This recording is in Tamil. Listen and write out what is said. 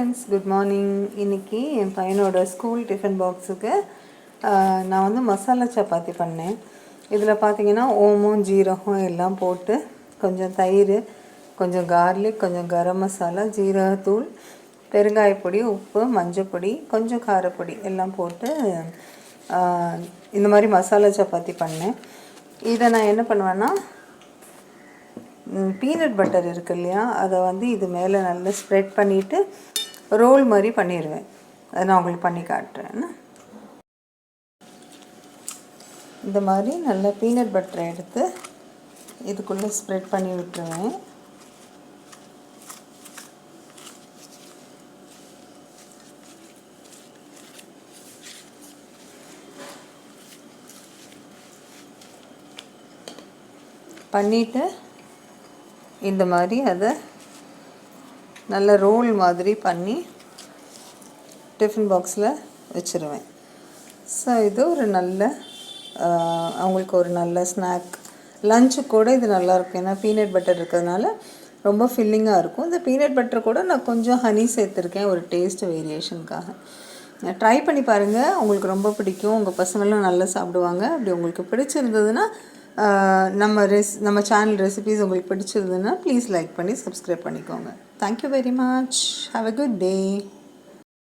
Friends, good morning. இன்றைக்கி என் பையனோட ஸ்கூல் டிஃபன் பாக்ஸுக்கு நான் வந்து மசாலா சப்பாத்தி பண்ணேன். இதில் பார்த்திங்கன்னா ஓமம், ஜீரகம் எல்லாம் போட்டு கொஞ்சம் தயிர், கொஞ்சம் கார்லிக், கொஞ்சம் கரம் மசாலா, ஜீரகத்தூள், பெருங்காயப்பொடி, உப்பு, மஞ்சப்பொடி, கொஞ்சம் காரப்பொடி எல்லாம் போட்டு இந்த மாதிரி மசாலா சப்பாத்தி பண்ணேன். இதை நான் என்ன பண்ணுவேன்னா, பீனட் பட்டர் இருக்கு இல்லையா, அதை வந்து இது மேலே நல்லா ஸ்ப்ரெட் பண்ணிவிட்டு ரோல் மாதிரி பண்ணிடுவேன். அதை நான் உங்களுக்கு பண்ணி காட்டுறேன். இந்த மாதிரி நல்லா பீனட் பட்டரை எடுத்து இதுக்குள்ளே ஸ்ப்ரெட் பண்ணி விட்டுருவேன். பண்ணிவிட்டு இந்த மாதிரி அதை நல்ல ரோல் மாதிரி பண்ணி டிஃபன் பாக்ஸில் வச்சுருவேன். ஸோ இது ஒரு நல்ல அவங்களுக்கு ஒரு நல்ல ஸ்நாக், லஞ்சு கூட இது நல்லாயிருக்கும். ஏன்னா பீனட் பட்டர் இருக்கிறதுனால ரொம்ப ஃபில்லிங்காக இருக்கும். இந்த பீனட் பட்டர் கூட நான் கொஞ்சம் ஹனி சேர்த்துருக்கேன் ஒரு டேஸ்ட் வேரியேஷனுக்காக. ட்ரை பண்ணி பாருங்கள், உங்களுக்கு ரொம்ப பிடிக்கும். உங்கள் பசங்களும் நல்லா சாப்பிடுவாங்க. அப்படி உங்களுக்கு பிடிச்சிருந்ததுன்னா நம்ம சேனல் ரெசிபீஸ் உங்களுக்கு பிடிச்சிருந்ததுன்னா ப்ளீஸ் லைக் பண்ணி சப்ஸ்கிரைப் பண்ணிக்கோங்க. Thank you very much. Have a good day.